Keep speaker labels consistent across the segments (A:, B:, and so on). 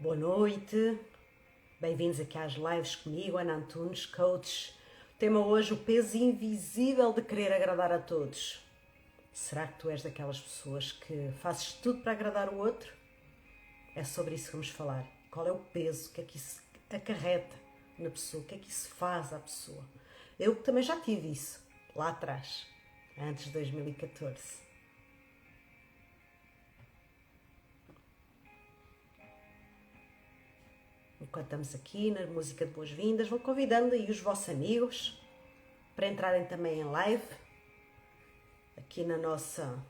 A: Boa noite, bem-vindos aqui às lives comigo, Ana Antunes, coach. O tema hoje, o peso invisível de querer agradar a todos. Será que tu és daquelas pessoas que fazes tudo para agradar o outro? É sobre isso que vamos falar. Qual é o peso, o que é que isso acarreta na pessoa, o que é que isso faz à pessoa? Eu também já tive isso, lá atrás, antes de 2014. Enquanto estamos aqui na música de boas-vindas, vou convidando aí os vossos amigos para entrarem também em live, aqui na nossa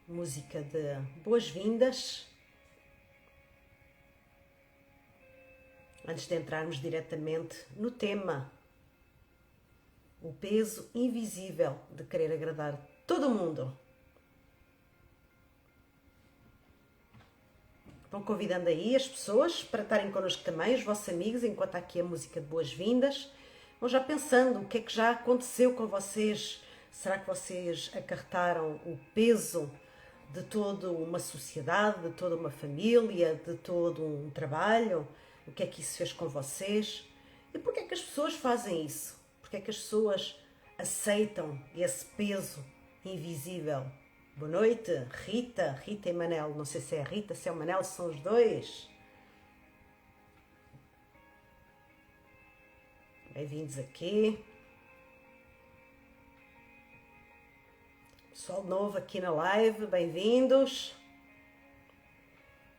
A: música de boas-vindas. Antes de entrarmos diretamente no tema, o peso invisível de querer agradar todo mundo. Vão convidando aí as pessoas para estarem connosco também, os vossos amigos, enquanto há aqui a música de boas-vindas. Vão já pensando o que é que já aconteceu com vocês. Será que vocês acarretaram o peso de toda uma sociedade, de toda uma família, de todo um trabalho? O que é que isso fez com vocês? E porquê é que as pessoas fazem isso? Porquê é que as pessoas aceitam esse peso invisível? Boa noite, Rita e Manel. Não sei se é a Rita, se é o Manel, se são os dois. Bem-vindos aqui. Pessoal novo aqui na live, bem-vindos.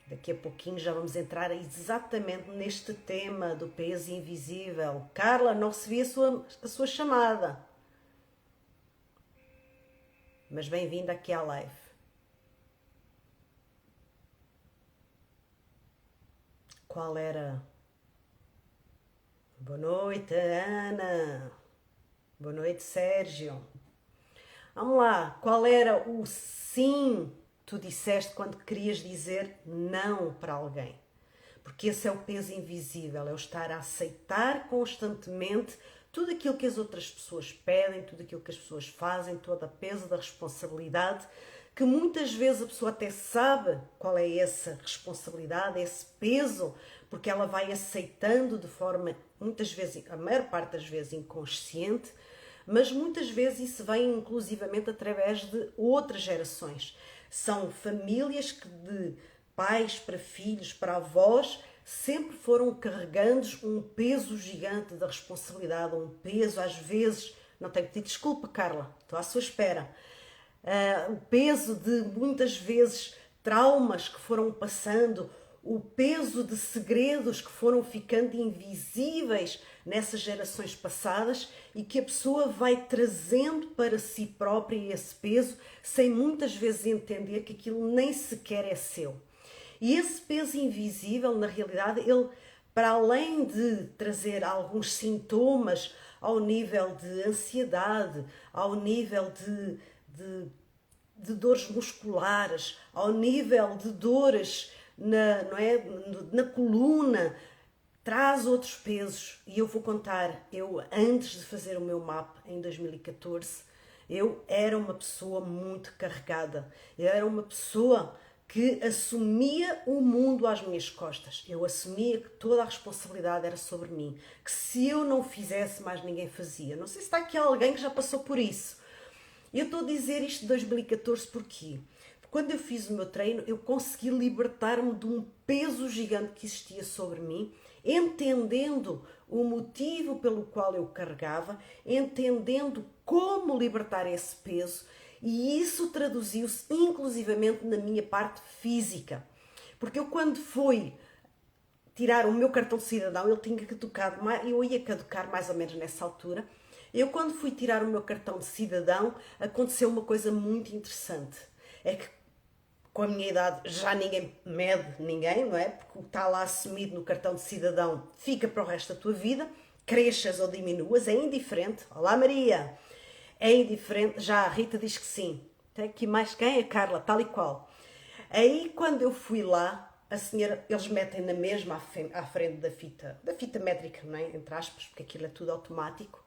A: Daqui a pouquinho já vamos entrar exatamente neste tema do peso invisível. Carla, não recebi a sua chamada. Mas bem-vinda aqui à live. Qual era? Boa noite, Ana. Boa noite, Sérgio. Vamos lá. Qual era o sim que tu disseste quando querias dizer não para alguém? Porque esse é o peso invisível, é o estar a aceitar constantemente tudo aquilo que as outras pessoas pedem, tudo aquilo que as pessoas fazem, todo o peso da responsabilidade, que muitas vezes a pessoa até sabe qual é essa responsabilidade, esse peso, porque ela vai aceitando de forma, muitas vezes, a maior parte das vezes inconsciente, mas muitas vezes isso vem inclusivamente através de outras gerações. São famílias que de pais para filhos, para avós, sempre foram carregando um peso gigante da responsabilidade, um peso às vezes, não tenho que pedir desculpa, Carla, estou à sua espera, o peso de muitas vezes traumas que foram passando, o peso de segredos que foram ficando invisíveis nessas gerações passadas e que a pessoa vai trazendo para si própria esse peso sem muitas vezes entender que aquilo nem sequer é seu. E esse peso invisível, na realidade, ele, para além de trazer alguns sintomas ao nível de ansiedade, ao nível de dores musculares, ao nível de dores na coluna, traz outros pesos. E eu vou contar, eu antes de fazer o meu MAP em 2014, eu era uma pessoa muito carregada, eu era uma pessoa que assumia o mundo às minhas costas. Eu assumia que toda a responsabilidade era sobre mim, que se eu não fizesse, mais ninguém fazia. Não sei se está aqui alguém que já passou por isso. Eu estou a dizer isto de 2014 porquê? Porque quando eu fiz o meu treino, eu consegui libertar-me de um peso gigante que existia sobre mim, entendendo o motivo pelo qual eu carregava, entendendo como libertar esse peso, e isso traduziu-se inclusivamente na minha parte física. Porque eu quando fui tirar o meu cartão de cidadão, ele tinha caducado, eu ia caducar mais ou menos nessa altura. Eu quando fui tirar o meu cartão de cidadão, aconteceu uma coisa muito interessante. É que com a minha idade já ninguém mede ninguém, não é? Porque o que está lá assumido no cartão de cidadão fica para o resto da tua vida, cresças ou diminuas, é indiferente. Olá Maria! É indiferente, já a Rita diz que sim. Tem aqui mais quem? A Carla, tal e qual. Aí quando eu fui lá, a senhora, eles metem na mesma à frente da fita métrica, não é? Entre aspas, porque aquilo é tudo automático.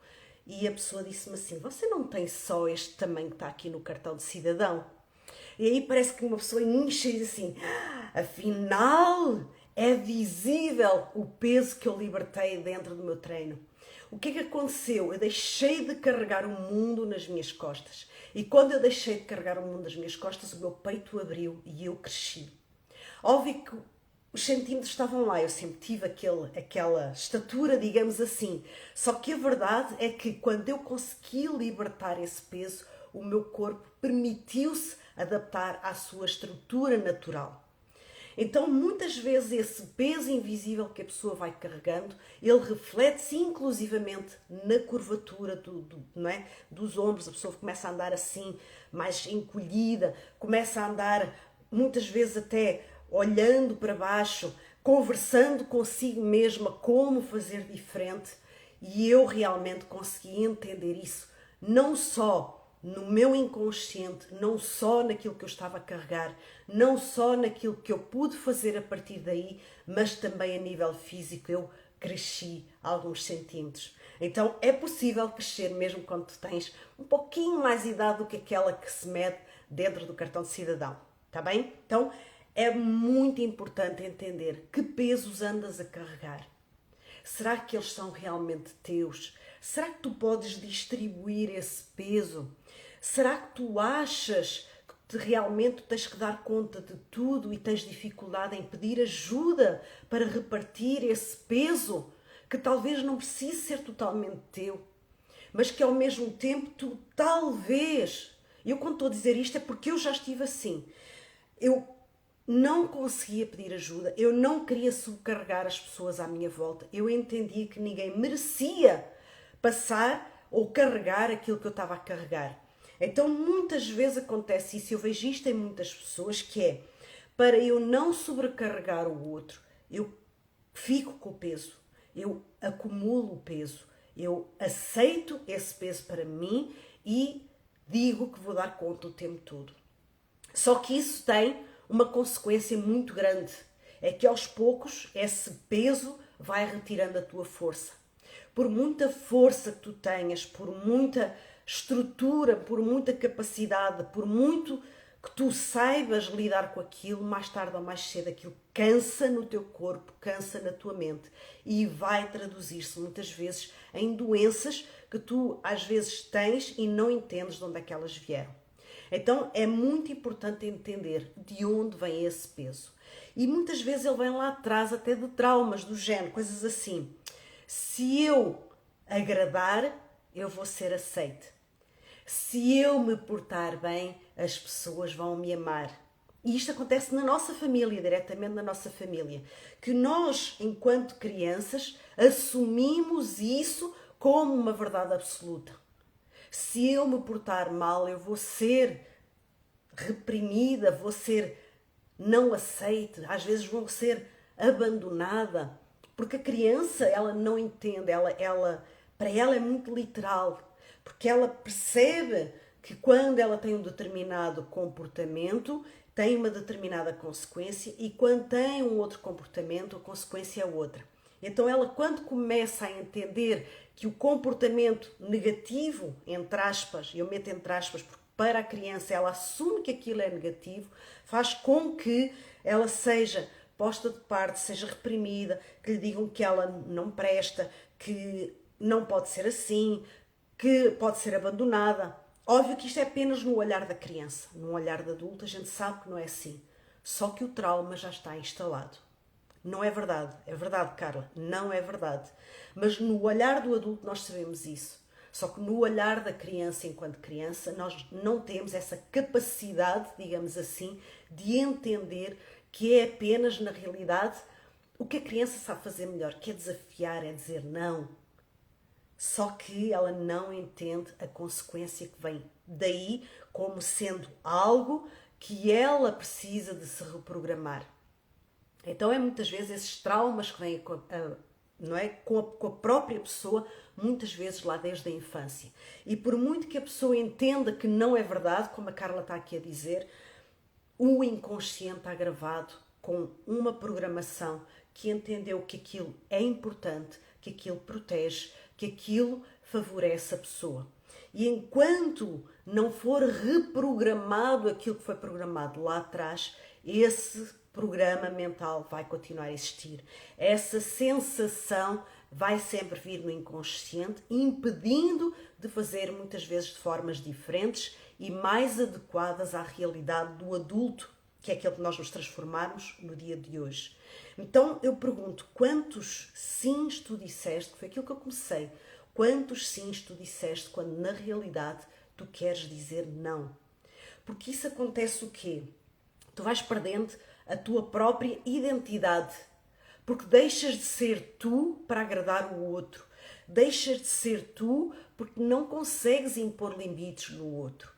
A: E a pessoa disse-me assim, você não tem só este tamanho que está aqui no cartão de cidadão? E aí parece que uma pessoa incha e diz assim, afinal É visível o peso que eu libertei dentro do meu treino. O que é que aconteceu? Eu deixei de carregar o mundo nas minhas costas. E quando eu deixei de carregar o mundo nas minhas costas, o meu peito abriu e eu cresci. Óbvio que os centímetros estavam lá, eu sempre tive aquela estatura, digamos assim. Só que a verdade é que quando eu consegui libertar esse peso, o meu corpo permitiu-se adaptar à sua estrutura natural. Então, muitas vezes, esse peso invisível que a pessoa vai carregando, ele reflete-se inclusivamente na curvatura não é? Dos ombros. A pessoa começa a andar assim, mais encolhida, começa a andar, muitas vezes até olhando para baixo, conversando consigo mesma como fazer diferente. E eu realmente consegui entender isso, não só no meu inconsciente, não só naquilo que eu estava a carregar, não só naquilo que eu pude fazer a partir daí, mas também a nível físico eu cresci alguns centímetros. Então é possível crescer mesmo quando tu tens um pouquinho mais idade do que aquela que se mede dentro do cartão de cidadão, tá bem? Então é muito importante entender que pesos andas a carregar. Será que eles são realmente teus? Será que tu podes distribuir esse peso? Será que tu achas que realmente tens que dar conta de tudo e tens dificuldade em pedir ajuda para repartir esse peso que talvez não precise ser totalmente teu, mas que ao mesmo tempo tu talvez... Eu quando estou a dizer isto é porque eu já estive assim. Eu não conseguia pedir ajuda, eu não queria subcarregar as pessoas à minha volta. Eu entendia que ninguém merecia passar ou carregar aquilo que eu estava a carregar. Então muitas vezes acontece isso, eu vejo isto em muitas pessoas, que é, para eu não sobrecarregar o outro, eu fico com o peso, eu acumulo o peso, eu aceito esse peso para mim e digo que vou dar conta o tempo todo. Só que isso tem uma consequência muito grande. É que aos poucos esse peso vai retirando a tua força. Por muita força que tu tenhas, por muita estrutura, por muita capacidade, por muito que tu saibas lidar com aquilo, mais tarde ou mais cedo aquilo cansa no teu corpo, cansa na tua mente e vai traduzir-se muitas vezes em doenças que tu às vezes tens e não entendes de onde é que elas vieram. Então é muito importante entender de onde vem esse peso. E muitas vezes ele vem lá atrás até de traumas do género, coisas assim. Se eu agradar, eu vou ser aceite. Se eu me portar bem, as pessoas vão me amar. E isto acontece na nossa família, diretamente na nossa família. Que nós, enquanto crianças, assumimos isso como uma verdade absoluta. Se eu me portar mal, eu vou ser reprimida, vou ser não aceite, às vezes vou ser abandonada, porque a criança, ela não entende, para ela é muito literal, porque ela percebe que quando ela tem um determinado comportamento, tem uma determinada consequência, e quando tem um outro comportamento, a consequência é outra. Então ela, quando começa a entender que o comportamento negativo, entre aspas, eu meto entre aspas porque para a criança ela assume que aquilo é negativo, faz com que ela seja posta de parte, seja reprimida, que lhe digam que ela não presta, que não pode ser assim, que pode ser abandonada. Óbvio que isto é apenas no olhar da criança. No olhar do adulto a gente sabe que não é assim. Só que o trauma já está instalado. Não é verdade. É verdade, Carla. Não é verdade. Mas no olhar do adulto nós sabemos isso. Só que no olhar da criança, enquanto criança, nós não temos essa capacidade, digamos assim, de entender que é apenas, na realidade, o que a criança sabe fazer melhor, que é desafiar, é dizer não. Só que ela não entende a consequência que vem daí como sendo algo que ela precisa de se reprogramar. Então é muitas vezes esses traumas que vêm não é? com a própria pessoa, muitas vezes lá desde a infância. E por muito que a pessoa entenda que não é verdade, como a Carla está aqui a dizer, o inconsciente está gravado com uma programação que entendeu que aquilo é importante, que aquilo protege, que aquilo favorece a pessoa. E enquanto não for reprogramado aquilo que foi programado lá atrás, esse programa mental vai continuar a existir. Essa sensação vai sempre vir no inconsciente, impedindo de fazer muitas vezes de formas diferentes e mais adequadas à realidade do adulto, que é aquele que nós nos transformarmos no dia de hoje. Então eu pergunto, quantos sims tu disseste, que foi aquilo que eu comecei, quantos sims tu disseste quando na realidade tu queres dizer não? Porque isso acontece o quê? Tu vais perdendo a tua própria identidade, porque deixas de ser tu para agradar o outro, deixas de ser tu porque não consegues impor limites no outro.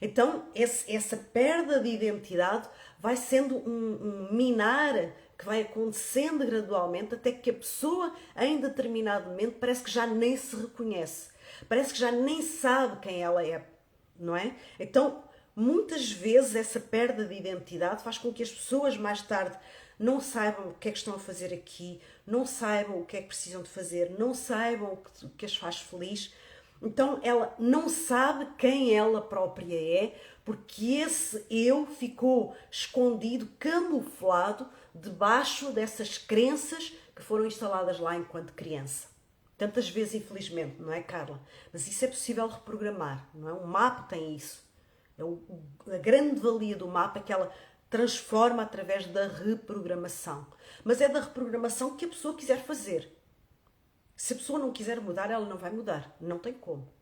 A: Então essa perda de identidade vai sendo um minar que vai acontecendo gradualmente até que a pessoa em determinado momento parece que já nem se reconhece, parece que já nem sabe quem ela é, não é? Então muitas vezes essa perda de identidade faz com que as pessoas mais tarde não saibam o que é que estão a fazer aqui, não saibam o que é que precisam de fazer, não saibam o que as faz feliz. Então ela não sabe quem ela própria é, porque esse eu ficou escondido, camuflado, debaixo dessas crenças que foram instaladas lá enquanto criança. Tantas vezes, infelizmente, não é, Carla? Mas isso é possível reprogramar, não é? O mapa tem isso. A grande valia do mapa é que ela transforma através da reprogramação. Mas é da reprogramação que a pessoa quiser fazer. Se a pessoa não quiser mudar, ela não vai mudar. Não tem como.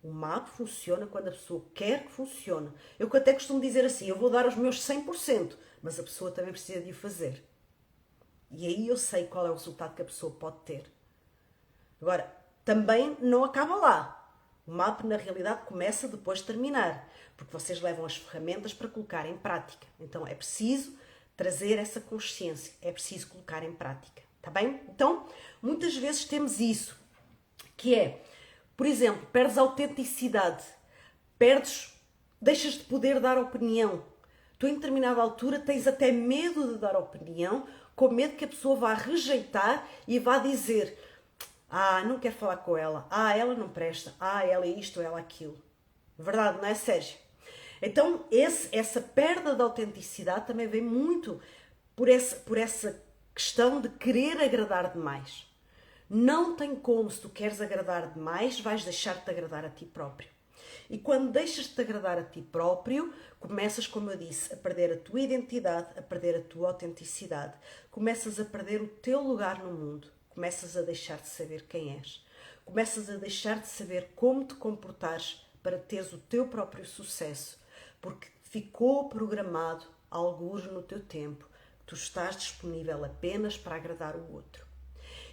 A: O mapa funciona quando a pessoa quer que funcione. Eu até costumo dizer assim, eu vou dar os meus 100%, mas a pessoa também precisa de o fazer. E aí eu sei qual é o resultado que a pessoa pode ter. Agora, também não acaba lá. O mapa, na realidade, começa depois de terminar, porque vocês levam as ferramentas para colocar em prática. Então, é preciso trazer essa consciência, é preciso colocar em prática, tá bem? Então, muitas vezes temos isso, que é, por exemplo, perdes a autenticidade, deixas de poder dar opinião. Tu, em determinada altura, tens até medo de dar opinião, com medo que a pessoa vá rejeitar e vá dizer: ah, não quero falar com ela. Ah, ela não presta. Ah, ela é isto, ela é aquilo. Verdade, não é, Sérgio? Então, essa perda de autenticidade também vem muito por essa questão de querer agradar demais. Não tem como, se tu queres agradar demais, vais deixar-te agradar a ti próprio. E quando deixas de te agradar a ti próprio, começas, como eu disse, a perder a tua identidade, a perder a tua autenticidade. Começas a perder o teu lugar no mundo. Começas a deixar de saber quem és. Começas a deixar de saber como te comportares para teres o teu próprio sucesso. Porque ficou programado, algures no teu tempo, que tu estás disponível apenas para agradar o outro.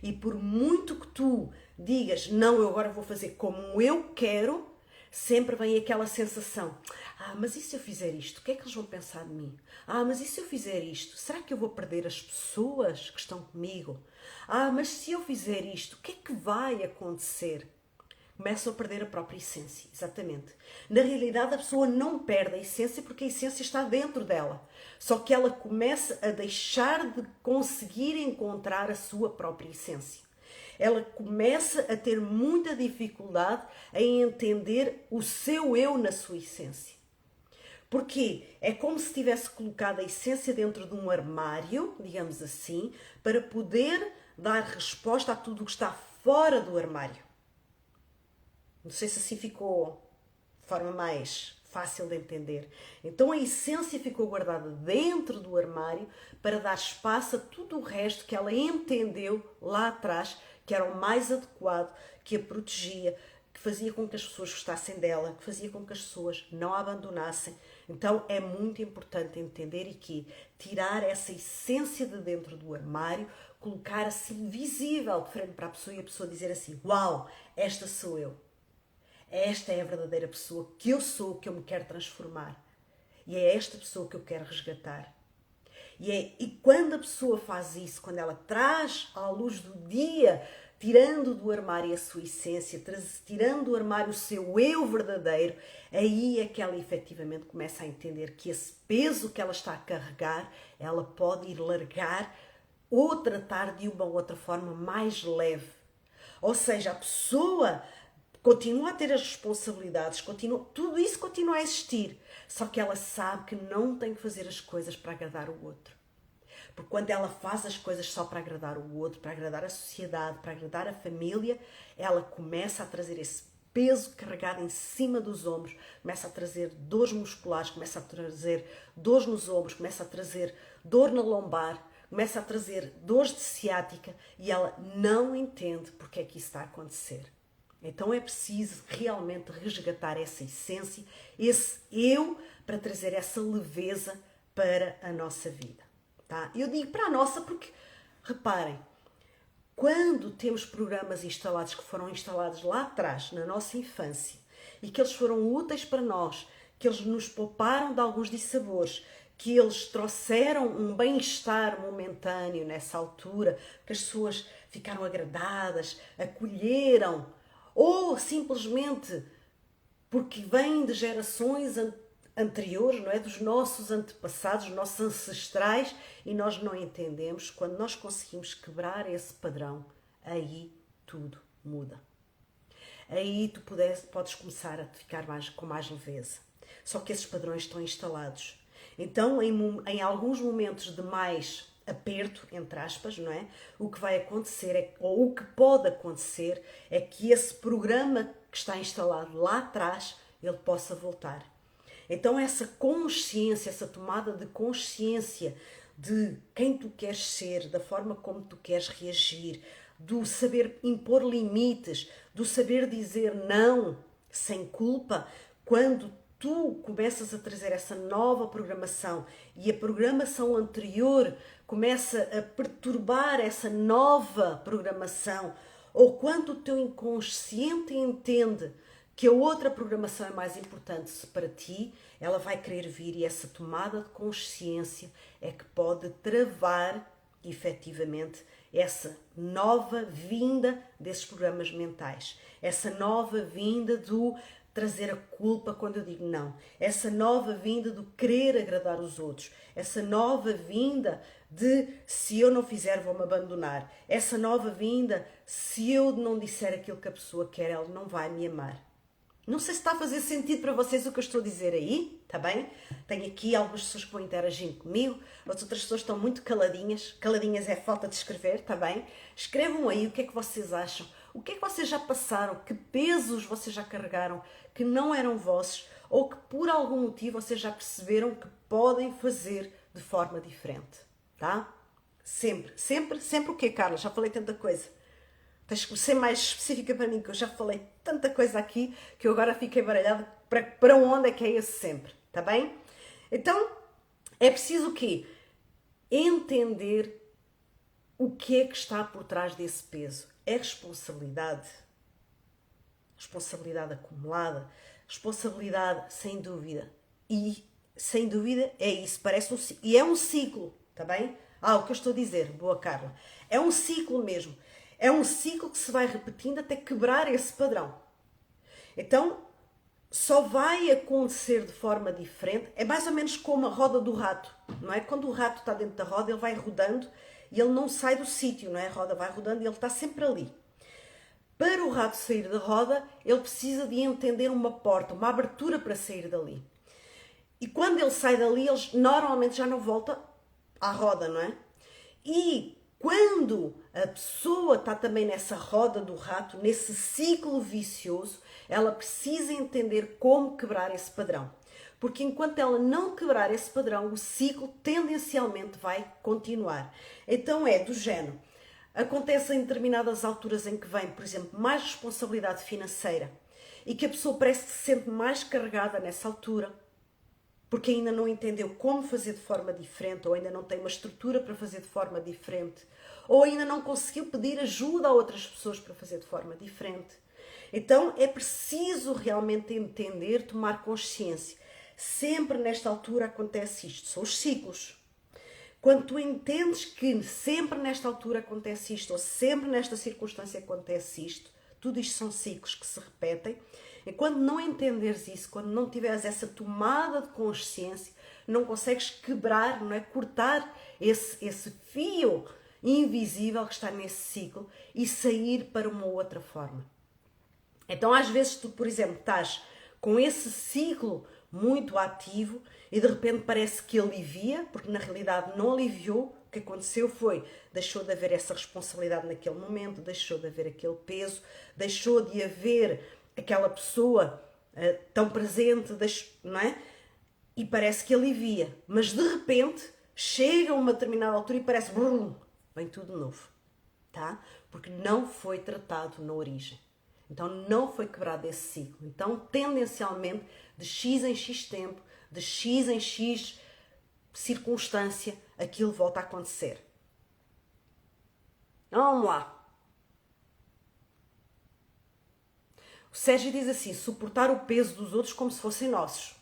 A: E por muito que tu digas, não, eu agora vou fazer como eu quero, sempre vem aquela sensação: ah, mas e se eu fizer isto? O que é que eles vão pensar de mim? Ah, mas e se eu fizer isto? Será que eu vou perder as pessoas que estão comigo? Ah, mas se eu fizer isto, o que é que vai acontecer? Começam a perder a própria essência, exatamente. Na realidade, a pessoa não perde a essência porque a essência está dentro dela. Só que ela começa a deixar de conseguir encontrar a sua própria essência. Ela começa a ter muita dificuldade em entender o seu eu na sua essência. Porquê? É como se tivesse colocado a essência dentro de um armário, digamos assim, para poder dar resposta a tudo o que está fora do armário. Não sei se assim ficou de forma mais fácil de entender. Então a essência ficou guardada dentro do armário para dar espaço a tudo o resto que ela entendeu lá atrás que era o mais adequado, que a protegia, que fazia com que as pessoas gostassem dela, que fazia com que as pessoas não a abandonassem. Então é muito importante entender e que tirar essa essência de dentro do armário, colocar assim visível de frente para a pessoa e a pessoa dizer assim: uau, esta sou eu. Esta é a verdadeira pessoa que eu sou, que eu me quero transformar. E é esta pessoa que eu quero resgatar. E quando a pessoa faz isso, quando ela traz à luz do dia, tirando do armário a sua essência, tirando do armário o seu eu verdadeiro, aí é que ela efetivamente começa a entender que esse peso que ela está a carregar, ela pode ir largar ou tratar de uma outra forma mais leve. Ou seja, a pessoa continua a ter as responsabilidades, tudo isso continua a existir, só que ela sabe que não tem que fazer as coisas para agradar o outro. Porque quando ela faz as coisas só para agradar o outro, para agradar a sociedade, para agradar a família, ela começa a trazer esse peso carregado em cima dos ombros, começa a trazer dores musculares, começa a trazer dores nos ombros, começa a trazer dor na lombar, começa a trazer dores de ciática e ela não entende porque é que isso está a acontecer. Então é preciso realmente resgatar essa essência, esse eu, para trazer essa leveza para a nossa vida. Tá? Eu digo para a nossa porque, reparem, quando temos programas instalados que foram instalados lá atrás, na nossa infância, e que eles foram úteis para nós, que eles nos pouparam de alguns dissabores, que eles trouxeram um bem-estar momentâneo nessa altura, que as pessoas ficaram agradadas, acolheram, ou simplesmente porque vêm de gerações anteriores, não é? Dos nossos antepassados, dos nossos ancestrais, e nós não entendemos. Quando nós conseguimos quebrar esse padrão, aí tudo muda. Aí tu podes começar a ficar com mais leveza. Só que esses padrões estão instalados. Então, em alguns momentos de mais aperto, entre aspas, não é? O que vai acontecer, ou o que pode acontecer, é que esse programa que está instalado lá atrás, ele possa voltar. Então essa consciência, essa tomada de consciência de quem tu queres ser, da forma como tu queres reagir, do saber impor limites, do saber dizer não sem culpa, quando tu começas a trazer essa nova programação e a programação anterior começa a perturbar essa nova programação, ou quando o teu inconsciente entende que a outra programação é mais importante para ti, ela vai querer vir, e essa tomada de consciência é que pode travar, efetivamente, essa nova vinda desses programas mentais, essa nova vinda do trazer a culpa quando eu digo não, essa nova vinda do querer agradar os outros, essa nova vinda de se eu não fizer vou-me abandonar, essa nova vinda se eu não disser aquilo que a pessoa quer, ela não vai me amar. Não sei se está a fazer sentido para vocês o que eu estou a dizer aí, está bem? Tenho aqui algumas pessoas que vão interagir comigo, as outras pessoas estão muito caladinhas. Caladinhas é falta de escrever, está bem? Escrevam aí o que é que vocês acham, o que é que vocês já passaram, que pesos vocês já carregaram, que não eram vossos, ou que por algum motivo vocês já perceberam que podem fazer de forma diferente, tá? Sempre o quê, Carla? Já falei tanta coisa. Tens que ser mais específica para mim, que eu já falei tanta coisa aqui que eu agora fiquei baralhada para onde é que é esse sempre, tá bem? Então, é preciso o quê? Entender o que é que está por trás desse peso. É responsabilidade. Responsabilidade acumulada. Responsabilidade, sem dúvida. E, sem dúvida, é isso. E é um ciclo, tá bem? O que eu estou a dizer, boa Carla. É um ciclo mesmo. É um ciclo que se vai repetindo até quebrar esse padrão. Então, só vai acontecer de forma diferente. É mais ou menos como a roda do rato, não é? Quando o rato está dentro da roda, ele vai rodando e ele não sai do sítio, não é? A roda vai rodando e ele está sempre ali. Para o rato sair da roda, ele precisa de entender uma porta, uma abertura para sair dali. E quando ele sai dali, ele normalmente já não volta à roda, não é? E quando a pessoa está também nessa roda do rato, nesse ciclo vicioso, ela precisa entender como quebrar esse padrão. Porque enquanto ela não quebrar esse padrão, o ciclo tendencialmente vai continuar. Então é do género. Acontece em determinadas alturas em que vem, por exemplo, mais responsabilidade financeira e que a pessoa parece que se sente mais carregada nessa altura, porque ainda não entendeu como fazer de forma diferente, ou ainda não tem uma estrutura para fazer de forma diferente, ou ainda não conseguiu pedir ajuda a outras pessoas para fazer de forma diferente. Então é preciso realmente entender, tomar consciência. Sempre nesta altura acontece isto, são os ciclos. Quando tu entendes que sempre nesta altura acontece isto, ou sempre nesta circunstância acontece isto, tudo isto são ciclos que se repetem. E quando não entenderes isso, quando não tiveres essa tomada de consciência, não consegues quebrar, não é? Cortar esse fio invisível que está nesse ciclo e sair para uma outra forma. Então às vezes tu, por exemplo, estás com esse ciclo muito ativo e de repente parece que alivia, porque na realidade não aliviou. O que aconteceu foi, deixou de haver essa responsabilidade naquele momento, deixou de haver aquele peso, deixou de haver aquela pessoa tão presente, não é? E parece que alivia. Mas de repente, chega a uma determinada altura e parece, brum, vem tudo novo. Tá? Porque não foi tratado na origem. Então não foi quebrado esse ciclo. Então, tendencialmente, de X em X tempo, de X em X circunstância, aquilo volta a acontecer. Vamos lá. O Sérgio diz assim, suportar o peso dos outros como se fossem nossos.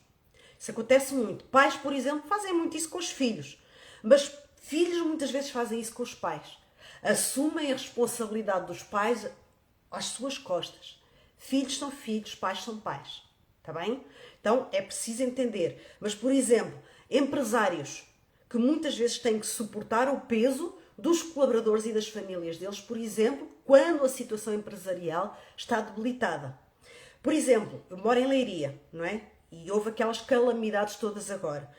A: Isso acontece muito. Pais, por exemplo, fazem muito isso com os filhos. Mas filhos muitas vezes fazem isso com os pais. Assumem a responsabilidade dos pais às suas costas. Filhos são filhos, pais são pais. Está bem? Então é preciso entender. Mas, por exemplo, empresários que muitas vezes têm que suportar o peso dos colaboradores e das famílias deles, por exemplo, quando a situação empresarial está debilitada. Por exemplo, eu moro em Leiria, não é? E houve aquelas calamidades todas agora.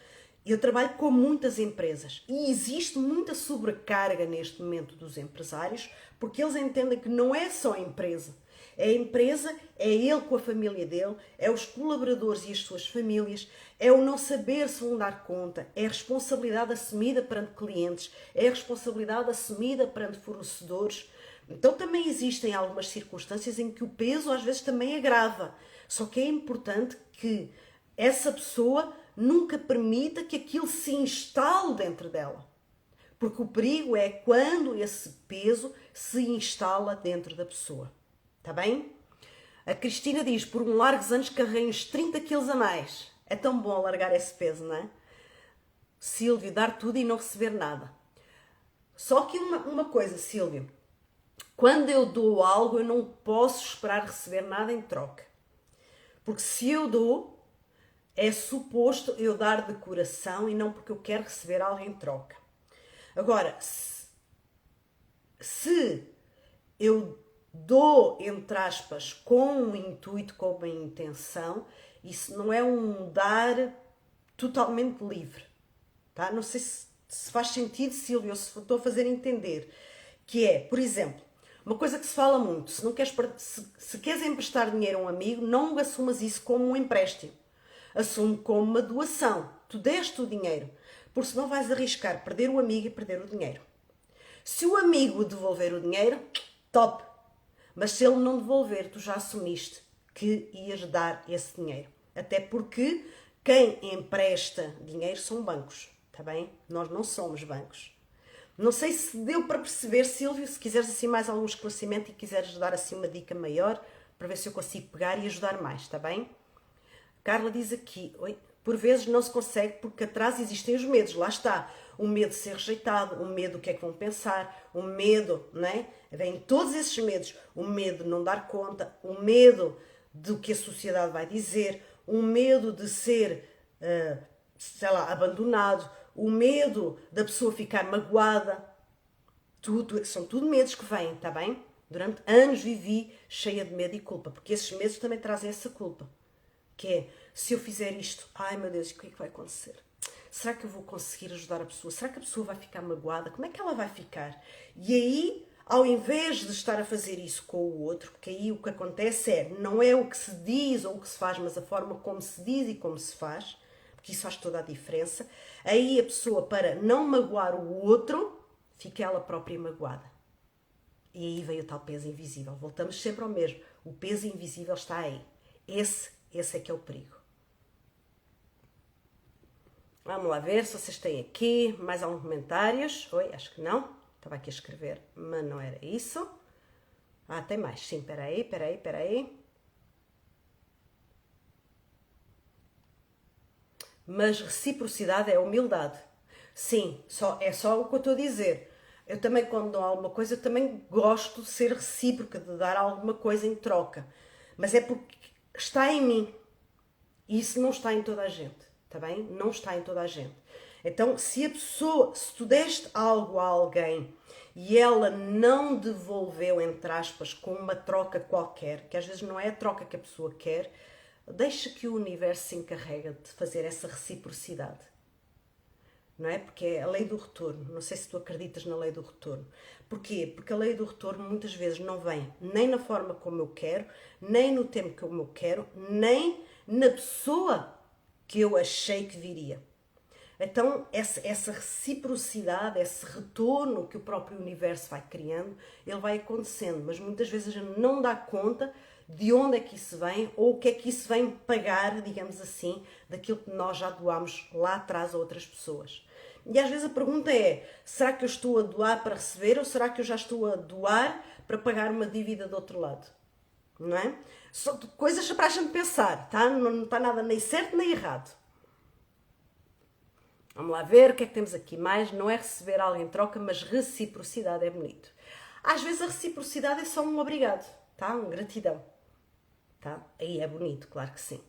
A: Eu trabalho com muitas empresas e existe muita sobrecarga neste momento dos empresários porque eles entendem que não é só a empresa. É a empresa, é ele com a família dele, é os colaboradores e as suas famílias, é o não saber se vão dar conta, é a responsabilidade assumida perante clientes, é a responsabilidade assumida perante fornecedores. Então também existem algumas circunstâncias em que o peso às vezes também agrava. Só que é importante que essa pessoa nunca permita que aquilo se instale dentro dela. Porque o perigo é quando esse peso se instala dentro da pessoa. Está bem? A Cristina diz, por um largos anos carreguei uns 30 quilos a mais. É tão bom alargar esse peso, não é? Sílvio, dar tudo e não receber nada. Só que uma coisa, Sílvio. Quando eu dou algo, eu não posso esperar receber nada em troca. Porque se eu dou, é suposto eu dar de coração e não porque eu quero receber algo em troca. Agora, se eu dou, entre aspas, com um intuito, com uma intenção, isso não é um dar totalmente livre. Tá? Não sei se faz sentido, Silvia, ou se estou a fazer entender. Que é, por exemplo, uma coisa que se fala muito, se queres emprestar dinheiro a um amigo, não assumas isso como um empréstimo. Assume como uma doação. Tu deste o dinheiro, porque senão vais arriscar perder o amigo e perder o dinheiro. Se o amigo devolver o dinheiro, top. Mas se ele não devolver, tu já assumiste que ias dar esse dinheiro. Até porque quem empresta dinheiro são bancos, está bem? Nós não somos bancos. Não sei se deu para perceber, Sílvio, se quiseres assim mais algum esclarecimento e quiseres dar assim uma dica maior, para ver se eu consigo pegar e ajudar mais, está bem? Carla diz aqui, por vezes não se consegue porque atrás existem os medos, lá está. O medo de ser rejeitado, o medo do que é que vão pensar, o medo, não é? Vêm todos esses medos, o medo de não dar conta, o medo do que a sociedade vai dizer, o medo de ser, sei lá, abandonado, o medo da pessoa ficar magoada. São tudo medos que vêm, está bem? Durante anos vivi cheia de medo e culpa, porque esses medos também trazem essa culpa. Que é, se eu fizer isto, ai meu Deus, o que é que vai acontecer? Será que eu vou conseguir ajudar a pessoa? Será que a pessoa vai ficar magoada? Como é que ela vai ficar? E aí, ao invés de estar a fazer isso com o outro, porque aí o que acontece não é o que se diz ou o que se faz, mas a forma como se diz e como se faz, porque isso faz toda a diferença, aí a pessoa, para não magoar o outro, fica ela própria magoada. E aí vem o tal peso invisível. Voltamos sempre ao mesmo. O peso invisível está aí. Esse é que é o perigo. Vamos lá ver se vocês têm aqui mais alguns comentários. Oi, acho que não. Estava aqui a escrever, mas não era isso. Ah, tem mais. Sim, peraí. Mas reciprocidade é humildade. Sim, é só o que eu estou a dizer. Eu também, quando dou alguma coisa, eu também gosto de ser recíproca, de dar alguma coisa em troca. Mas é porque está em mim. E isso não está em toda a gente, está bem? Não está em toda a gente. Então, se tu deste algo a alguém e ela não devolveu, entre aspas, com uma troca qualquer, que às vezes não é a troca que a pessoa quer, deixa que o universo se encarrega de fazer essa reciprocidade. não é? Porque é a lei do retorno. Não sei se tu acreditas na lei do retorno. Porquê? Porque a lei do retorno muitas vezes não vem nem na forma como eu quero, nem no tempo como eu quero, nem na pessoa que eu achei que viria. Então, essa reciprocidade, esse retorno que o próprio universo vai criando, ele vai acontecendo, mas muitas vezes a gente não dá conta de onde é que isso vem ou o que é que isso vem pagar, digamos assim, daquilo que nós já doámos lá atrás a outras pessoas. E às vezes a pergunta é, será que eu estou a doar para receber ou será que eu já estou a doar para pagar uma dívida do outro lado? Não é? São coisas para a gente pensar, tá? Não está nada nem certo nem errado. Vamos lá ver o que é que temos aqui mais. Não é receber algo em troca, mas reciprocidade é bonito. Às vezes a reciprocidade é só um obrigado, tá? Um gratidão, tá? Aí é bonito, claro que sim.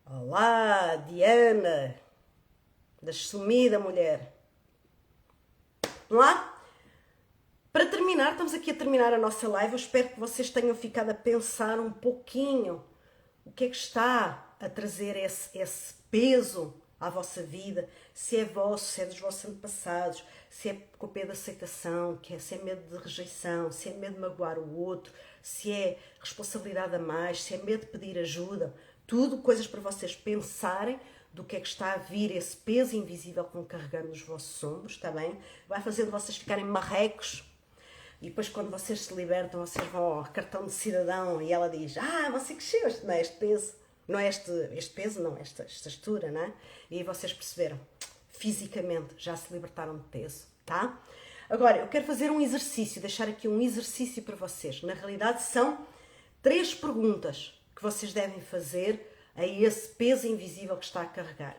A: Olá, Diana, da sumida mulher. Vamos lá? Para terminar, estamos aqui a terminar a nossa live. Eu espero que vocês tenham ficado a pensar um pouquinho o que é que está a trazer esse peso à vossa vida, se é vosso, se é dos vossos antepassados, se é com medo de aceitação, se é medo de rejeição, se é medo de magoar o outro, se é responsabilidade a mais, se é medo de pedir ajuda, tudo coisas para vocês pensarem do que é que está a vir, esse peso invisível que vão carregando nos vossos ombros, está bem? Vai fazendo vocês ficarem marrecos. E depois quando vocês se libertam, vocês vão ao cartão de cidadão e ela diz, você cresceu, não é este peso, não é este peso, não, esta textura, não é? E aí vocês perceberam, fisicamente já se libertaram de peso, tá? Agora, eu quero fazer um exercício, deixar aqui um exercício para vocês. Na realidade são 3 perguntas que vocês devem fazer a esse peso invisível que está a carregar.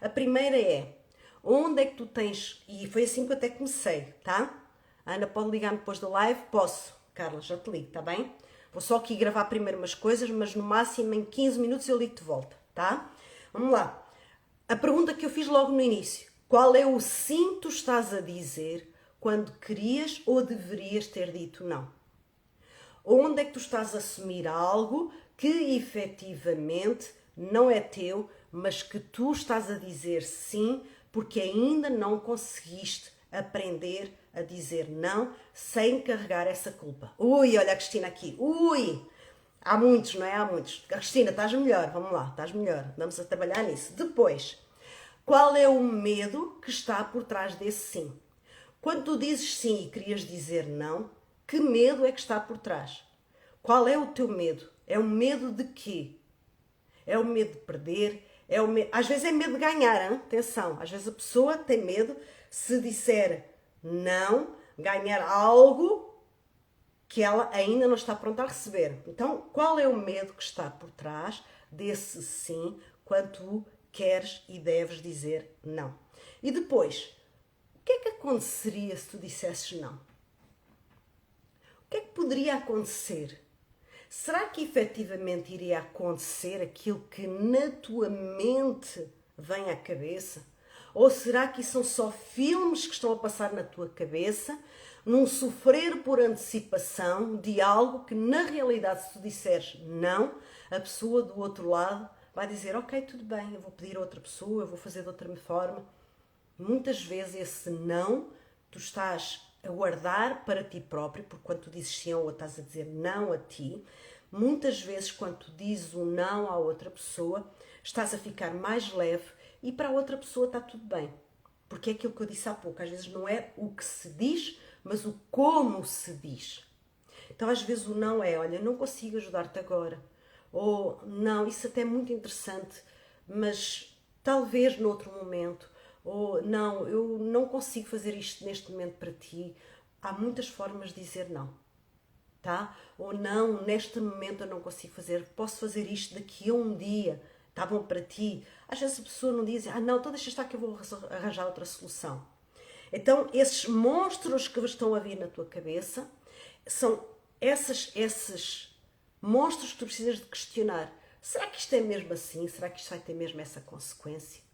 A: A primeira é, onde é que tu tens, e foi assim que eu até comecei, tá? Ana, pode ligar-me depois da live? Posso. Carla, já te ligo, tá bem? Vou só aqui gravar primeiro umas coisas, mas no máximo em 15 minutos eu ligo de volta, tá? Vamos lá. A pergunta que eu fiz logo no início. Qual é o sim que tu estás a dizer quando querias ou deverias ter dito não? Onde é que tu estás a assumir algo que efetivamente não é teu, mas que tu estás a dizer sim porque ainda não conseguiste aprender a dizer não sem carregar essa culpa. Ui, olha a Cristina aqui. Ui! Há muitos, não é? Há muitos. Cristina, estás melhor. Vamos lá, estás melhor. Vamos a trabalhar nisso. Depois, qual é o medo que está por trás desse sim? Quando tu dizes sim e querias dizer não, que medo é que está por trás? Qual é o teu medo? É o medo de quê? É o medo de perder? É o medo... Às vezes é medo de ganhar, hein? Atenção. Às vezes a pessoa tem medo se disser não, ganhar algo que ela ainda não está pronta a receber. Então, qual é o medo que está por trás desse sim quando tu queres e deves dizer não? E depois, o que é que aconteceria se tu dissesses não? O que é que poderia acontecer? Será que efetivamente iria acontecer aquilo que na tua mente vem à cabeça? Ou será que são só filmes que estão a passar na tua cabeça, num sofrer por antecipação de algo que na realidade, se tu disseres não, a pessoa do outro lado vai dizer, ok, tudo bem, eu vou pedir a outra pessoa, eu vou fazer de outra forma. Muitas vezes esse não, tu estás a guardar para ti próprio, porque quando tu dizes sim ou estás a dizer não a ti, muitas vezes quando tu dizes um não à outra pessoa, estás a ficar mais leve e para a outra pessoa está tudo bem. Porque é aquilo que eu disse há pouco, às vezes não é o que se diz, mas o como se diz. Então às vezes o não é, olha, não consigo ajudar-te agora. Ou não, isso até é muito interessante, mas talvez noutro momento. Ou não, eu não consigo fazer isto neste momento para ti. Há muitas formas de dizer não, tá? Ou não, neste momento eu não consigo fazer, posso fazer isto daqui a um dia, está bom para ti? Às vezes a pessoa não diz, não, então deixa estar que eu vou arranjar outra solução. Então esses monstros que estão a vir na tua cabeça são esses monstros que tu precisas de questionar. Será que isto é mesmo assim? Será que isto vai ter mesmo essa consequência?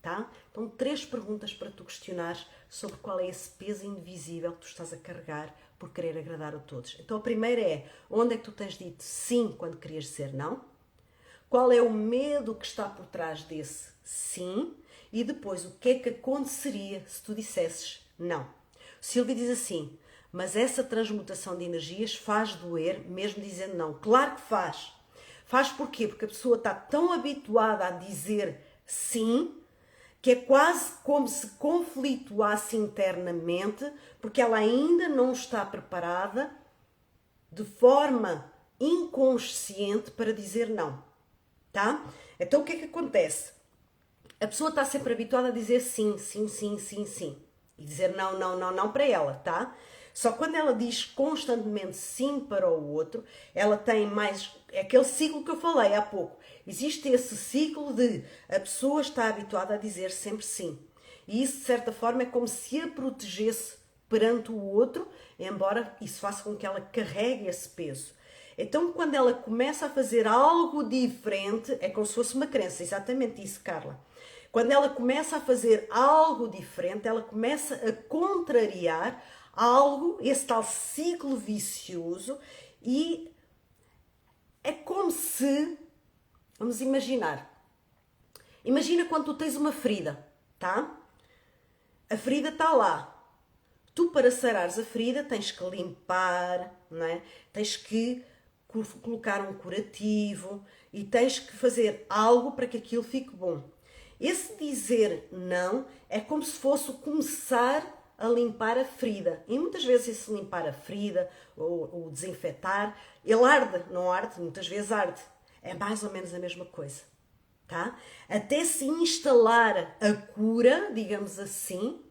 A: Tá? Então 3 perguntas para tu questionares sobre qual é esse peso invisível que tu estás a carregar por querer agradar a todos. Então a primeira é, onde é que tu tens dito sim quando querias dizer não? qual é o medo que está por trás desse sim e depois o que é que aconteceria se tu dissesses não. Silvia diz assim, mas essa transmutação de energias faz doer mesmo dizendo não. Claro que faz. Faz porquê? Porque a pessoa está tão habituada a dizer sim que é quase como se conflituasse internamente porque ela ainda não está preparada de forma inconsciente para dizer não, tá? Então o que é que acontece? A pessoa está sempre habituada a dizer sim, sim, sim, sim, sim. E dizer não, não, não, não para ela, tá? Só quando ela diz constantemente sim para o outro, ela tem mais... É aquele ciclo que eu falei há pouco. Existe esse ciclo de a pessoa está habituada a dizer sempre sim. E isso, de certa forma, é como se a protegesse perante o outro, embora isso faça com que ela carregue esse peso. Então, quando ela começa a fazer algo diferente, é como se fosse uma crença, exatamente isso, Carla. Quando ela começa a fazer algo diferente, ela começa a contrariar algo, esse tal ciclo vicioso, e é como se, vamos imaginar, imagina quando tu tens uma ferida, tá? A ferida está lá. Tu, para sarares a ferida, tens que limpar, não é? Tens que colocar um curativo e tens que fazer algo para que aquilo fique bom. Esse dizer não é como se fosse começar a limpar a ferida. E muitas vezes esse limpar a ferida ou desinfetar, ele arde, não arde? Muitas vezes arde. É mais ou menos a mesma coisa. Tá? Até se instalar a cura, digamos assim,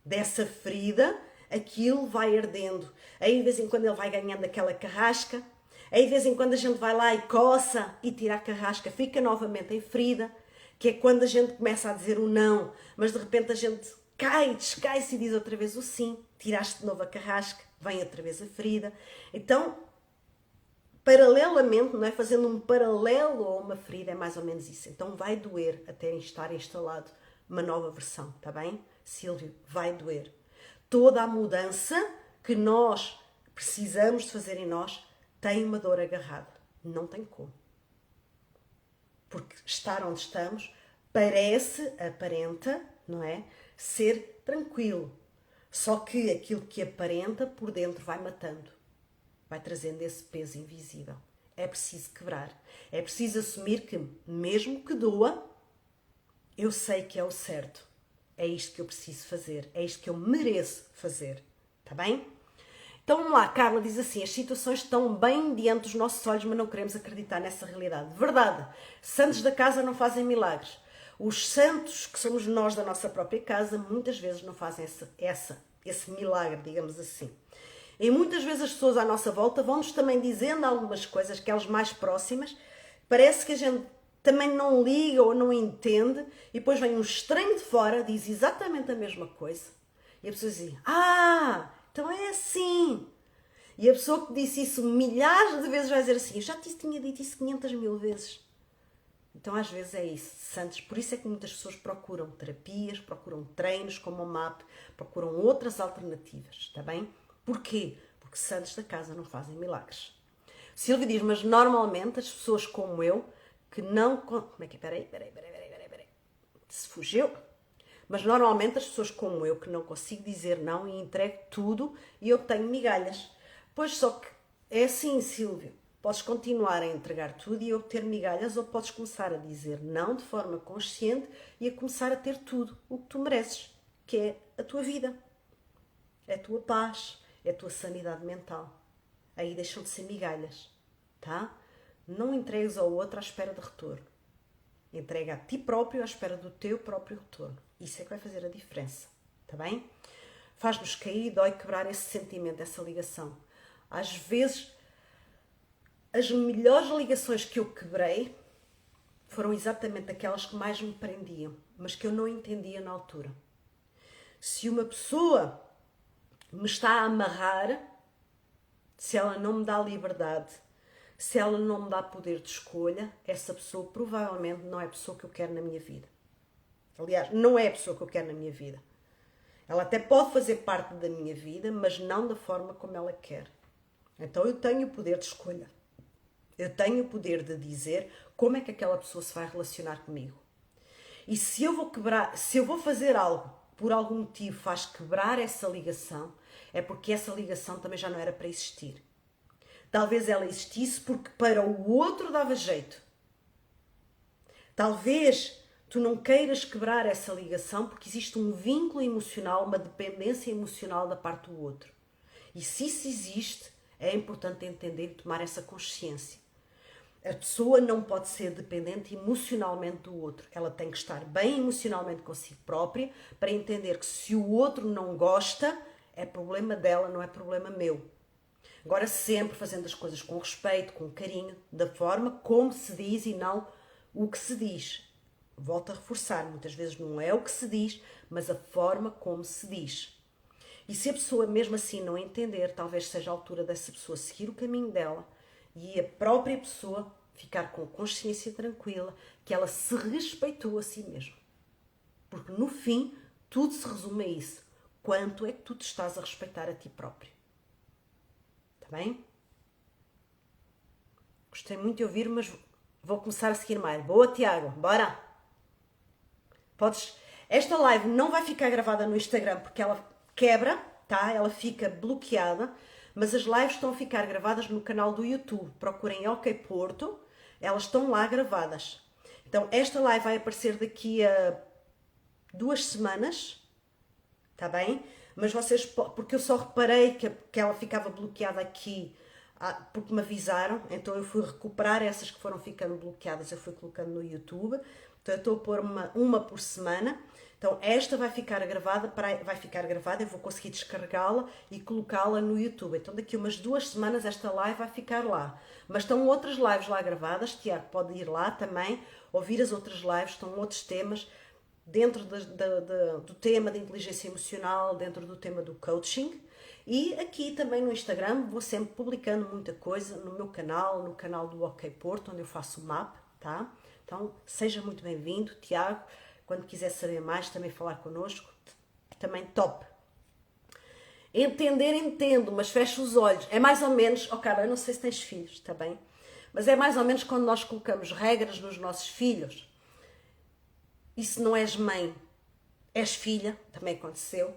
A: dessa ferida, aquilo vai ardendo. Aí de vez em quando ele vai ganhando aquela carrasca, aí de vez em quando a gente vai lá e coça e tira a carrasca, fica novamente em ferida, que é quando a gente começa a dizer o não, mas de repente a gente cai, descai-se e diz outra vez o sim, tiraste de novo a carrasca, vem outra vez a ferida. Então, paralelamente, não é? Fazendo um paralelo a uma ferida, é mais ou menos isso. Então vai doer até estar instalado uma nova versão, está bem? Silvio, vai doer. Toda a mudança que nós precisamos de fazer em nós tem uma dor agarrada. Não tem como. Porque estar onde estamos aparenta, não é? Ser tranquilo. Só que aquilo que aparenta por dentro vai matando. Vai trazendo esse peso invisível. É preciso quebrar. É preciso assumir que, mesmo que doa, eu sei que é o certo. É isto que eu preciso fazer. É isto que eu mereço fazer. Está bem? Então vamos lá. Carla diz assim, as situações estão bem diante dos nossos olhos, mas não queremos acreditar nessa realidade. Verdade. Santos da casa não fazem milagres. Os santos, que somos nós da nossa própria casa, muitas vezes não fazem esse milagre, digamos assim. E muitas vezes as pessoas à nossa volta vão-nos também dizendo algumas coisas, aquelas mais próximas, parece que a gente também não liga ou não entende, e depois vem um estranho de fora, diz exatamente a mesma coisa, e a pessoa diz, então é assim. E a pessoa que disse isso milhares de vezes vai dizer assim, eu já te tinha dito isso 500.000 vezes. Então às vezes é isso, Santos. Por isso é que muitas pessoas procuram terapias, procuram treinos como o MAP, procuram outras alternativas, está bem? Porquê? Porque santos da casa não fazem milagres. Silvia diz, mas normalmente as pessoas como eu, que não... Como é que é? Peraí. Se fugiu. Mas normalmente as pessoas como eu, que não consigo dizer não e entrego tudo e obtenho migalhas. Pois só que é assim, Silvia. Podes continuar a entregar tudo e obter migalhas ou podes começar a dizer não de forma consciente e a começar a ter tudo o que tu mereces, que é a tua vida, é a tua paz, é a tua sanidade mental. Aí deixam de ser migalhas, tá? Não entregues ao outro à espera de retorno. Entrega a ti próprio à espera do teu próprio retorno. Isso é que vai fazer a diferença, tá bem? Faz-nos cair e dói quebrar esse sentimento, essa ligação. Às vezes, as melhores ligações que eu quebrei foram exatamente aquelas que mais me prendiam, mas que eu não entendia na altura. Se uma pessoa me está a amarrar, se ela não me dá liberdade, se ela não me dá poder de escolha, essa pessoa provavelmente não é a pessoa que eu quero na minha vida. Aliás, não é a pessoa que eu quero na minha vida. Ela até pode fazer parte da minha vida, mas não da forma como ela quer. Então eu tenho o poder de escolha. Eu tenho o poder de dizer como é que aquela pessoa se vai relacionar comigo. E se eu vou quebrar, se eu vou fazer algo, por algum motivo faz quebrar essa ligação, é porque essa ligação também já não era para existir. Talvez ela existisse porque para o outro dava jeito. Talvez tu não queiras quebrar essa ligação porque existe um vínculo emocional, uma dependência emocional da parte do outro. E se isso existe, é importante entender e tomar essa consciência. A pessoa não pode ser dependente emocionalmente do outro. Ela tem que estar bem emocionalmente consigo própria para entender que se o outro não gosta, é problema dela, não é problema meu. Agora sempre fazendo as coisas com respeito, com carinho, da forma como se diz e não o que se diz. Volto a reforçar, muitas vezes não é o que se diz, mas a forma como se diz. E se a pessoa mesmo assim não entender, talvez seja a altura dessa pessoa seguir o caminho dela e a própria pessoa ficar com consciência tranquila que ela se respeitou a si mesma. Porque no fim, tudo se resume a isso. Quanto é que tu te estás a respeitar a ti próprio? Está bem? Gostei muito de ouvir, mas vou começar a seguir mais. Boa, Tiago. Bora! Podes... Esta live não vai ficar gravada no Instagram porque ela quebra, tá? Ela fica bloqueada, mas as lives estão a ficar gravadas no canal do YouTube. Procurem OK Porto, elas estão lá gravadas. Então, esta live vai aparecer daqui a 2 semanas, tá bem? Mas vocês, porque eu só reparei que ela ficava bloqueada aqui, porque me avisaram, então eu fui recuperar essas que foram ficando bloqueadas, eu fui colocando no YouTube. Então eu estou a pôr uma por semana. Então esta vai ficar gravada, eu vou conseguir descarregá-la e colocá-la no YouTube. Então daqui a umas 2 semanas esta live vai ficar lá. Mas estão outras lives lá gravadas, Tiago pode ir lá também, ouvir as outras lives, estão outros temas, dentro do tema de inteligência emocional, dentro do tema do coaching. E aqui também no Instagram vou sempre publicando muita coisa no meu canal, no canal do OK Porto, onde eu faço o MAP, tá? Então seja muito bem-vindo, Tiago. Quando quiser saber mais, também falar connosco, também top. Entender, entendo, mas fecho os olhos. É mais ou menos, cara, eu não sei se tens filhos, está bem? Mas é mais ou menos quando nós colocamos regras nos nossos filhos. E se não és mãe, és filha, também aconteceu.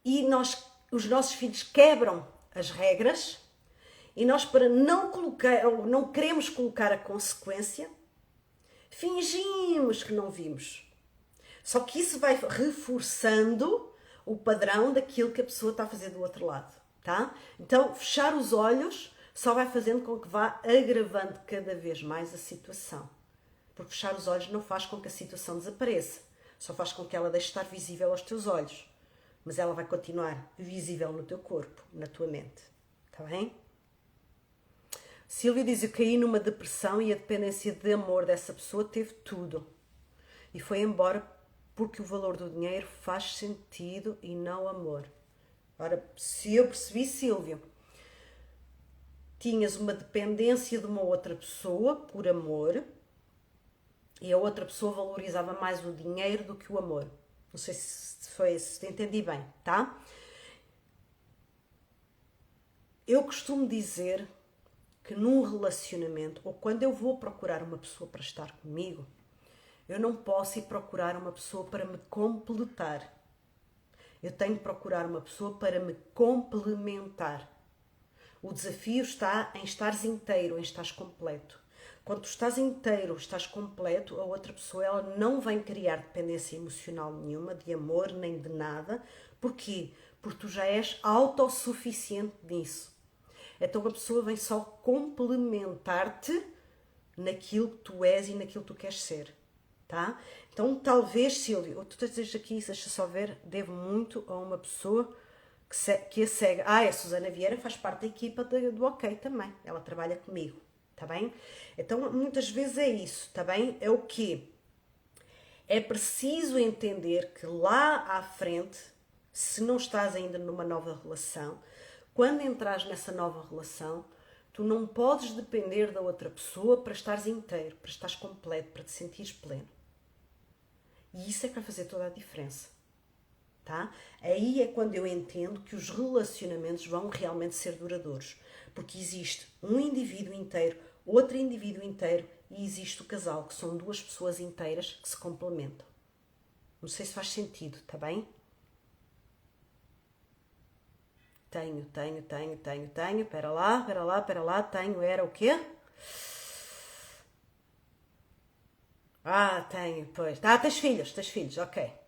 A: E os nossos filhos quebram as regras e nós, para não queremos colocar a consequência, fingimos que não vimos. Só que isso vai reforçando o padrão daquilo que a pessoa está a fazer do outro lado, tá? Então, fechar os olhos só vai fazendo com que vá agravando cada vez mais a situação. Porque fechar os olhos não faz com que a situação desapareça. Só faz com que ela deixe de estar visível aos teus olhos. Mas ela vai continuar visível no teu corpo, na tua mente. Está bem? Silvia diz, eu caí numa depressão e a dependência de amor dessa pessoa teve tudo. E foi embora porque o valor do dinheiro faz sentido e não amor. Ora, se eu percebi, Silvia, tinhas uma dependência de uma outra pessoa por amor e a outra pessoa valorizava mais o dinheiro do que o amor. Não sei se entendi bem, tá? Eu costumo dizer que num relacionamento, ou quando eu vou procurar uma pessoa para estar comigo, eu não posso ir procurar uma pessoa para me completar. Eu tenho que procurar uma pessoa para me complementar. O desafio está em estares inteiro, em estares completo. Quando tu estás inteiro, estás completo, a outra pessoa ela não vem criar dependência emocional nenhuma, de amor, nem de nada. Porquê? Porque tu já és autossuficiente nisso. Então a pessoa vem só complementar-te naquilo que tu és e naquilo que tu queres ser. Tá? Então talvez, Silvia, tu dizes aqui, deixa só ver, devo muito a uma pessoa que a segue. A Susana Vieira faz parte da equipa do OK também. Ela trabalha comigo. Tá bem? Então, muitas vezes é isso, tá bem? É o quê? É preciso entender que lá à frente, se não estás ainda numa nova relação, quando entras nessa nova relação, tu não podes depender da outra pessoa para estares inteiro, para estares completo, para te sentires pleno. E isso é que vai fazer toda a diferença. tá? Aí é quando eu entendo que os relacionamentos vão realmente ser duradouros. Porque existe um indivíduo inteiro, outro indivíduo inteiro e existe o casal, que são duas pessoas inteiras que se complementam. Não sei se faz sentido, tá bem? Tenho. Pera lá. Tenho, era o quê? Ah, tenho, pois. Ah, tens filhos, ok.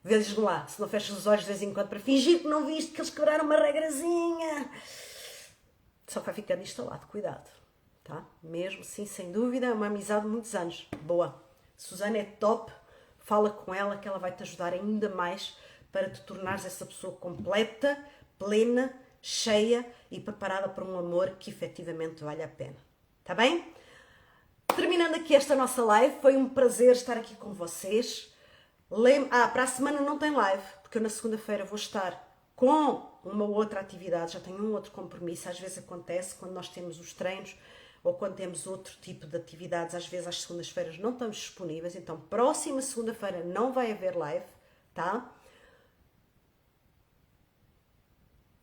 A: Vê-lhes lá, se não fechas os olhos de vez em quando para fingir que não viste que eles quebraram uma regrazinha. Só vai ficando instalado, cuidado, tá? Mesmo sim, sem dúvida, é uma amizade de muitos anos. Boa. Susana é top, fala com ela que ela vai te ajudar ainda mais para te tornares essa pessoa completa, plena, cheia e preparada para um amor que efetivamente vale a pena. Tá bem? Terminando aqui esta nossa live, foi um prazer estar aqui com vocês. Para a semana não tem live, porque eu na segunda-feira vou estar com uma outra atividade, já tenho um outro compromisso. Às vezes acontece quando nós temos os treinos ou quando temos outro tipo de atividades, às vezes às segundas-feiras não estamos disponíveis, então próxima segunda-feira não vai haver live, tá?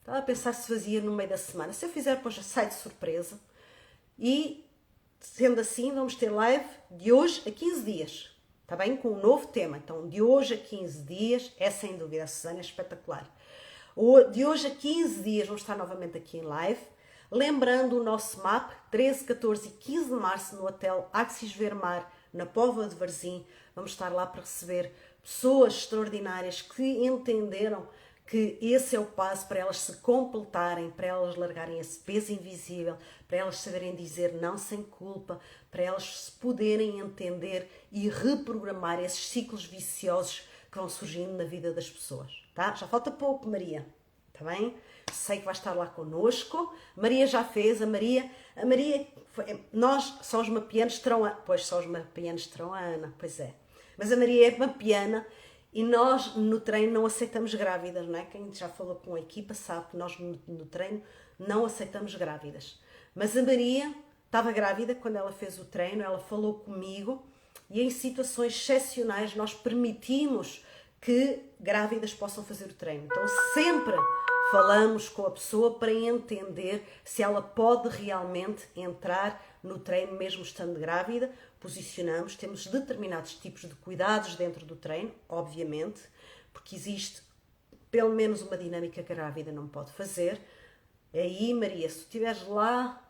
A: Estava a pensar se fazia no meio da semana. Se eu fizer, depois já sai de surpresa. E, sendo assim, vamos ter live de hoje a 15 dias. Está bem? Com um novo tema. Então, de hoje a 15 dias, é sem dúvida, a Susana é espetacular. De hoje a 15 dias vamos estar novamente aqui em live. Lembrando o nosso MAP, 13, 14 e 15 de março no Hotel Axis Vermar, na Póvoa de Varzim. Vamos estar lá para receber pessoas extraordinárias que entenderam que esse é o passo para elas se completarem, para elas largarem esse peso invisível, para elas saberem dizer não sem culpa, para elas se poderem entender e reprogramar esses ciclos viciosos que vão surgindo na vida das pessoas. Tá? Já falta pouco, Maria. Está bem? Sei que vai estar lá connosco. Maria já fez, a Maria nós só os mapianos terão a... Pois, só os mapianos terão a Ana, pois é. Mas a Maria é mapiana. E nós no treino não aceitamos grávidas, não é? Quem já falou com a equipa sabe que nós no treino não aceitamos grávidas. Mas a Maria estava grávida quando ela fez o treino, ela falou comigo e em situações excepcionais nós permitimos que grávidas possam fazer o treino. Então sempre falamos com a pessoa para entender se ela pode realmente entrar no treino mesmo estando grávida. Posicionamos, temos determinados tipos de cuidados dentro do treino, obviamente, porque existe pelo menos uma dinâmica que a grávida não pode fazer. Aí, Maria, se tu estiveres lá,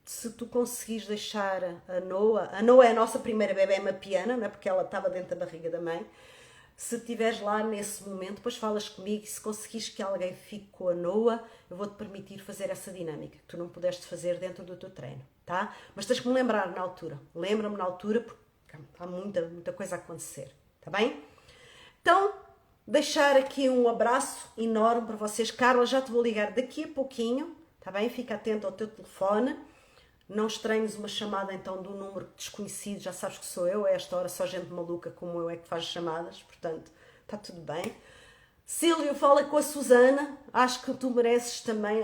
A: se tu conseguires deixar a Noa é a nossa primeira bebé mapiana, não é? Porque ela estava dentro da barriga da mãe. Se estiveres lá nesse momento, depois falas comigo e se conseguires que alguém fique com a Noa, eu vou-te permitir fazer essa dinâmica que tu não pudeste fazer dentro do teu treino, tá? Mas tens que me lembrar na altura. Lembra-me na altura porque há muita coisa a acontecer, tá bem? Então, deixar aqui um abraço enorme para vocês. Carla, já te vou ligar daqui a pouquinho, tá bem? Fica atento ao teu telefone. Não estranhes uma chamada então de um número desconhecido, já sabes que sou eu, a esta hora só gente maluca como eu é que faz chamadas, portanto, está tudo bem. Sílvio, fala com a Susana, acho que tu mereces também,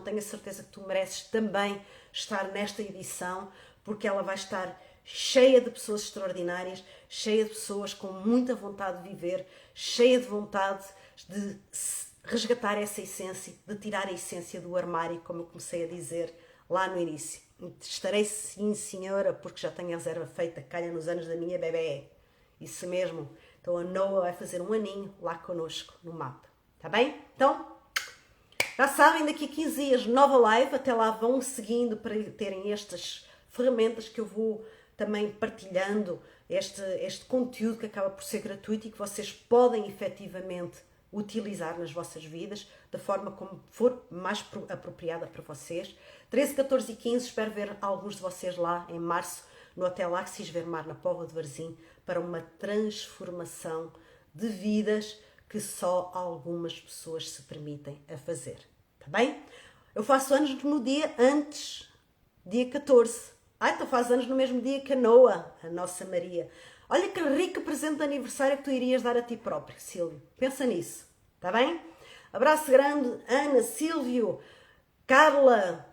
A: tenho a certeza que tu mereces também estar nesta edição, porque ela vai estar cheia de pessoas extraordinárias, cheia de pessoas com muita vontade de viver, cheia de vontade de resgatar essa essência, de tirar a essência do armário, como eu comecei a dizer lá no início. Estarei sim, senhora, porque já tenho a reserva feita, calha nos anos da minha bebê. Isso mesmo. Então a Noa vai fazer um aninho lá connosco no mapa. Tá bem? Então, já sabem, daqui a 15 dias, nova live. Até lá vão seguindo para terem estas ferramentas que eu vou também partilhando, este conteúdo que acaba por ser gratuito e que vocês podem efetivamente utilizar nas vossas vidas da forma como for mais apropriada para vocês. 13, 14 e 15, espero ver alguns de vocês lá em março no Hotel Axis Vermar, na Póvoa de Varzim, para uma transformação de vidas que só algumas pessoas se permitem a fazer. Tá bem? Eu faço anos no dia antes, dia 14. Então faz anos no mesmo dia que a Noa, a nossa Maria. Olha que rico presente de aniversário que tu irias dar a ti próprio, Sílvio. Pensa nisso, tá bem? Abraço grande, Ana, Sílvio, Carla,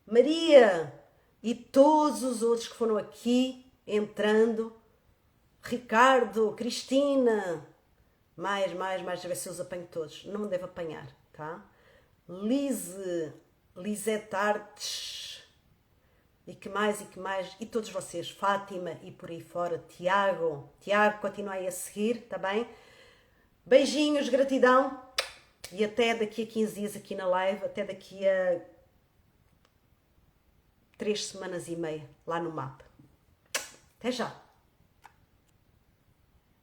A: Maria e todos os outros que foram aqui entrando Ricardo, Cristina, mais, a ver se eu os apanho todos. Não me devo apanhar, tá? Lisete Artes, e que mais, e todos vocês, Fátima e por aí fora, Tiago, continua aí a seguir, tá bem? Beijinhos, gratidão, e até daqui a 15 dias aqui na live, até daqui a 3 semanas e meia, lá no mapa. Até já!